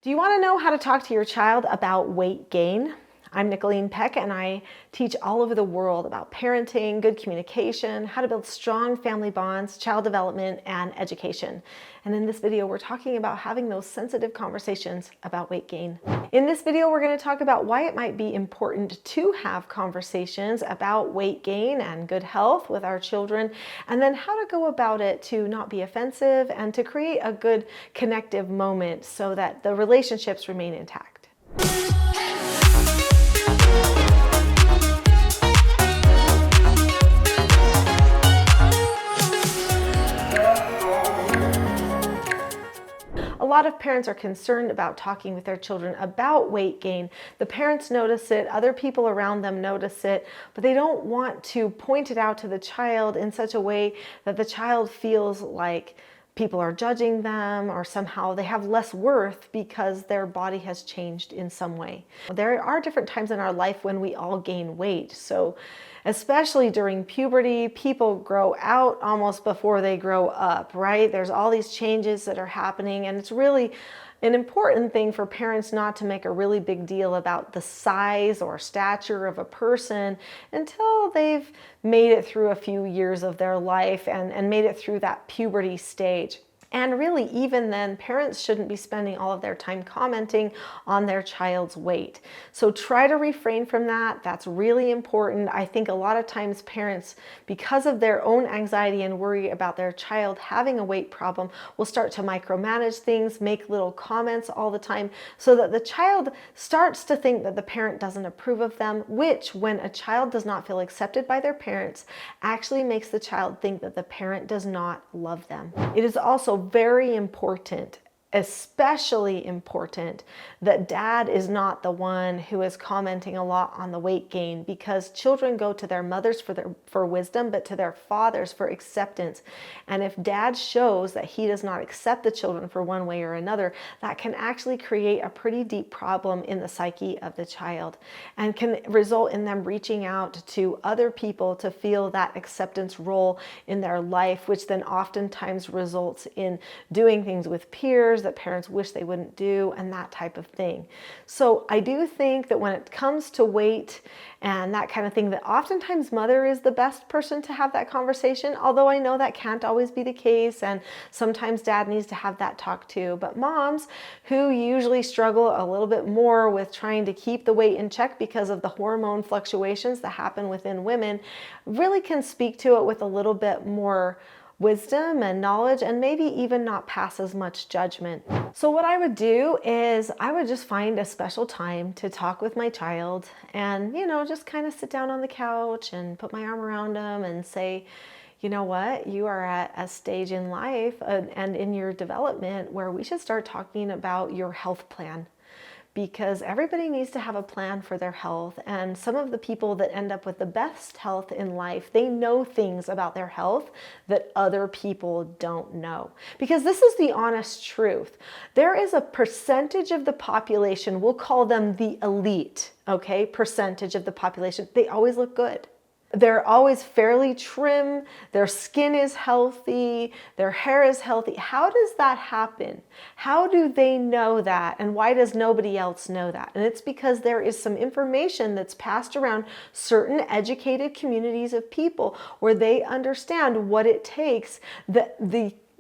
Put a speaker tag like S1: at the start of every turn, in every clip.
S1: Do you want to know how to talk to your child about weight gain? I'm Nicholeen Peck, and I teach all over the world about parenting, good communication, how to build strong family bonds, child development, and education. And in this video, we're talking about having those sensitive conversations about weight gain. In this video, we're going to talk about why it might be important to have conversations about weight gain and good health with our children, and then how to go about it to not be offensive and to create a good connective moment so that the relationships remain intact. A lot of parents are concerned about talking with their children about weight gain. The parents notice it, other people around them notice it, but they don't want to point it out to the child in such a way that the child feels like people are judging them or somehow they have less worth because their body has changed in some way. There are different times in our life when we all gain weight. So especially during puberty, people grow out almost before they grow up, right? There's all these changes that are happening, and it's really an important thing for parents not to make a really big deal about the size or stature of a person until they've made it through a few years of their life and made it through that puberty stage. And really, even then, parents shouldn't be spending all of their time commenting on their child's weight. So try to refrain from that. That's really important. I think a lot of times parents, because of their own anxiety and worry about their child having a weight problem, will start to micromanage things, make little comments all the time, so that the child starts to think that the parent doesn't approve of them, which, when a child does not feel accepted by their parents, actually makes the child think that the parent does not love them. It is also very important, especially important, that dad is not the one who is commenting a lot on the weight gain, because children go to their mothers for wisdom, but to their fathers for acceptance. And if dad shows that he does not accept the children for one way or another, that can actually create a pretty deep problem in the psyche of the child and can result in them reaching out to other people to feel that acceptance role in their life, which then oftentimes results in doing things with peers that parents wish they wouldn't do, and that type of thing. So I do think that when it comes to weight and that kind of thing, that oftentimes mother is the best person to have that conversation, although I know that can't always be the case, and sometimes dad needs to have that talk too. But moms, who usually struggle a little bit more with trying to keep the weight in check because of the hormone fluctuations that happen within women, really can speak to it with a little bit more wisdom and knowledge, and maybe even not pass as much judgment. So what I would do is I would just find a special time to talk with my child and, just kind of sit down on the couch and put my arm around them and say, you know what, you are at a stage in life and in your development where we should start talking about your health plan. Because everybody needs to have a plan for their health, and some of the people that end up with the best health in life, they know things about their health that other people don't know. Because this is the honest truth. There is a percentage of the population, we'll call them the elite, okay, percentage of the population, they always look good. They're always fairly trim, their skin is healthy, their hair is healthy. How does that happen? How do they know that? And why does nobody else know that? And it's because there is some information that's passed around certain educated communities of people where they understand what it takes,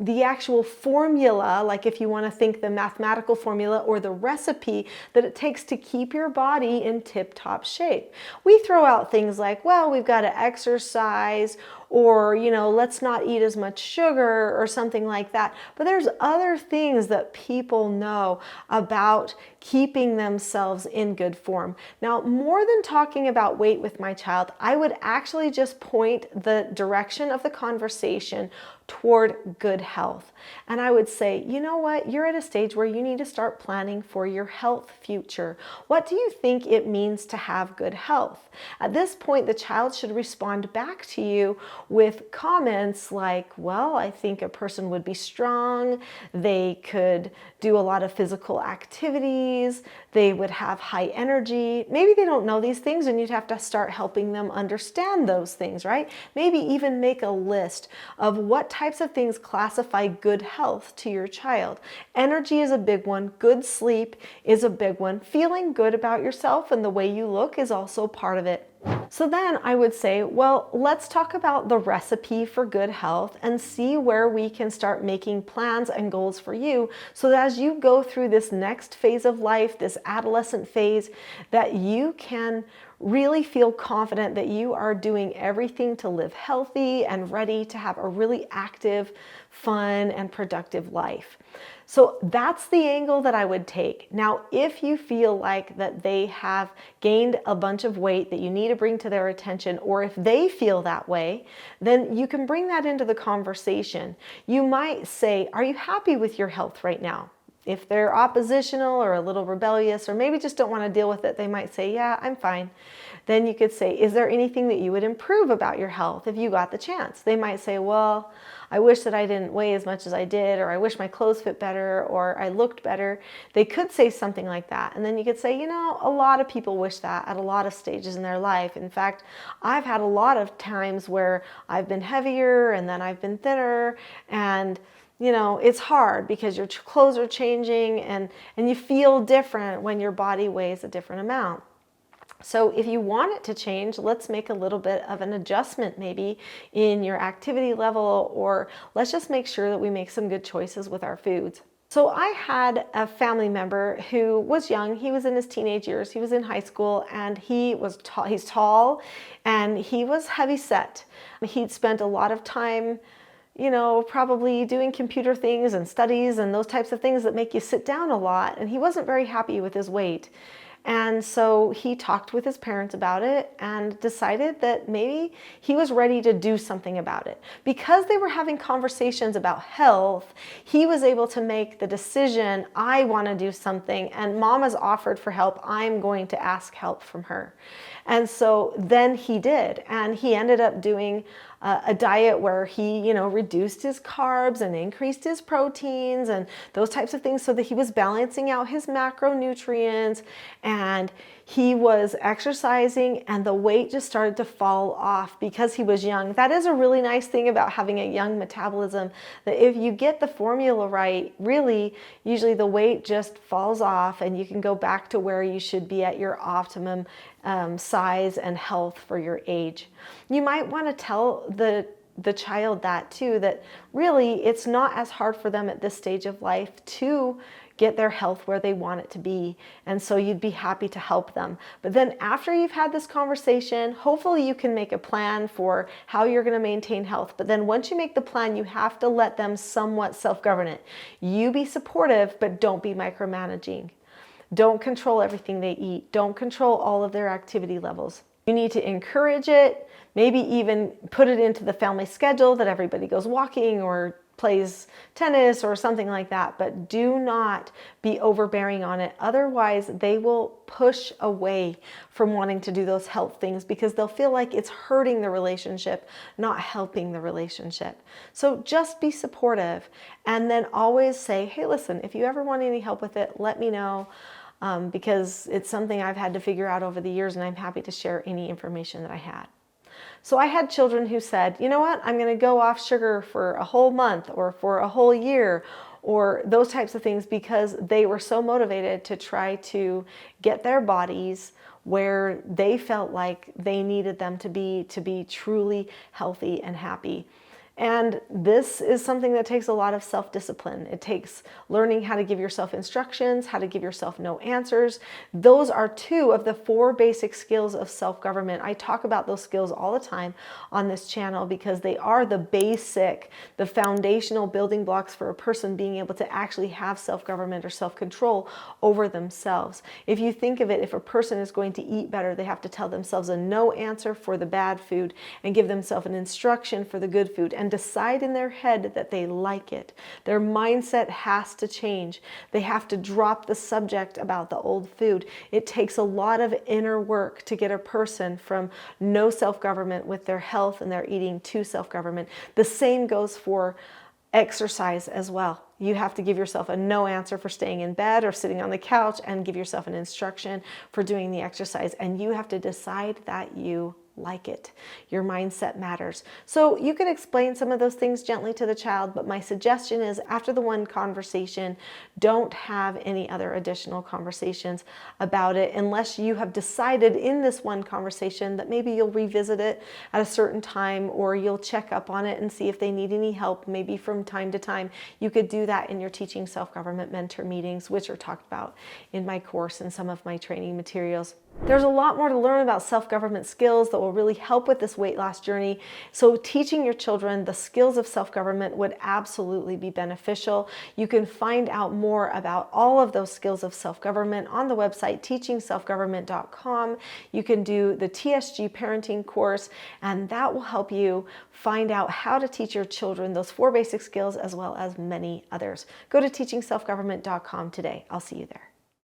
S1: the actual formula, like if you want to think the mathematical formula or the recipe that it takes to keep your body in tip-top shape. We throw out things like, well, we've got to exercise, or, let's not eat as much sugar or something like that. But there's other things that people know about keeping themselves in good form. Now, more than talking about weight with my child, I would actually just point the direction of the conversation toward good health. And I would say, you know what, you're at a stage where you need to start planning for your health future. What do you think it means to have good health? At this point, the child should respond back to you with comments like, well, I think a person would be strong, they could do a lot of physical activities, they would have high energy. Maybe they don't know these things, and you'd have to start helping them understand those things, right? Maybe even make a list of what types of things classify good health to your child. Energy is a big one. Good sleep is a big one. Feeling good about yourself and the way you look is also part of it. So then I would say, well, let's talk about the recipe for good health and see where we can start making plans and goals for you, so that as you go through this next phase of life, this adolescent phase, that you can really feel confident that you are doing everything to live healthy and ready to have a really active, fun, and productive life. So that's the angle that I would take. Now, if you feel like that they have gained a bunch of weight that you need to bring to their attention, or if they feel that way, then you can bring that into the conversation. You might say, are you happy with your health right now? If they're oppositional or a little rebellious, or maybe just don't want to deal with it, they might say, yeah, I'm fine. Then you could say, is there anything that you would improve about your health if you got the chance? They might say, well, I wish that I didn't weigh as much as I did, or I wish my clothes fit better, or I looked better. They could say something like that. And then you could say, a lot of people wish that at a lot of stages in their life. In fact, I've had a lot of times where I've been heavier and then I've been thinner, and it's hard because your clothes are changing and you feel different when your body weighs a different amount. So if you want it to change, let's make a little bit of an adjustment maybe in your activity level, or let's just make sure that we make some good choices with our foods. So I had a family member who was young. He was in his teenage years. He was in high school, and he's tall and he was heavy set. He'd spent a lot of time probably doing computer things and studies and those types of things that make you sit down a lot. And he wasn't very happy with his weight. And so he talked with his parents about it and decided that maybe he was ready to do something about it. Because they were having conversations about health, he was able to make the decision, I want to do something, and mom has offered for help, I'm going to ask help from her. And so then he did, and he ended up doing a diet where he, reduced his carbs and increased his proteins and those types of things, so that he was balancing out his macronutrients, and he was exercising, and the weight just started to fall off because he was young. That is a really nice thing about having a young metabolism, that if you get the formula right, really, usually the weight just falls off and you can go back to where you should be at your optimum size and health for your age. You might want to tell the child that too, that really it's not as hard for them at this stage of life to get their health where they want it to be. And so you'd be happy to help them. But then after you've had this conversation, hopefully you can make a plan for how you're going to maintain health. But then once you make the plan, you have to let them somewhat self-govern it. You be supportive, but don't be micromanaging. Don't control everything they eat. Don't control all of their activity levels. You need to encourage it, maybe even put it into the family schedule that everybody goes walking or plays tennis or something like that, but do not be overbearing on it. Otherwise, they will push away from wanting to do those health things because they'll feel like it's hurting the relationship, not helping the relationship. So just be supportive, and then always say, hey, listen, if you ever want any help with it, let me know. Because it's something I've had to figure out over the years, and I'm happy to share any information that I had. So I had children who said, you know what, I'm going to go off sugar for a whole month or for a whole year, or those types of things, because they were so motivated to try to get their bodies where they felt like they needed them to be truly healthy and happy. And this is something that takes a lot of self-discipline. It takes learning how to give yourself instructions, how to give yourself no answers. Those are 2 of the 4 basic skills of self-government. I talk about those skills all the time on this channel because they are the basic, the foundational building blocks for a person being able to actually have self-government or self-control over themselves. If you think of it, if a person is going to eat better, they have to tell themselves a no answer for the bad food and give themselves an instruction for the good food. And and decide in their head that they like it. Their mindset has to change. They have to drop the subject about the old food. It takes a lot of inner work to get a person from no self-government with their health and their eating to self-government. The same goes for exercise as well. You have to give yourself a no answer for staying in bed or sitting on the couch, and give yourself an instruction for doing the exercise. And you have to decide that you like it. Your mindset matters. So you can explain some of those things gently to the child, but my suggestion is, after the one conversation, don't have any other additional conversations about it unless you have decided in this one conversation that maybe you'll revisit it at a certain time, or you'll check up on it and see if they need any help, maybe from time to time. You could do that in your Teaching Self-Government mentor meetings, which are talked about in my course and some of my training materials. There's a lot more to learn about self-government skills that will really help with this weight loss journey. So teaching your children the skills of self-government would absolutely be beneficial. You can find out more about all of those skills of self-government on the website teachingselfgovernment.com. You can do the TSG parenting course, and that will help you find out how to teach your children those 4 basic skills as well as many others. Go to teachingselfgovernment.com today. I'll see you there.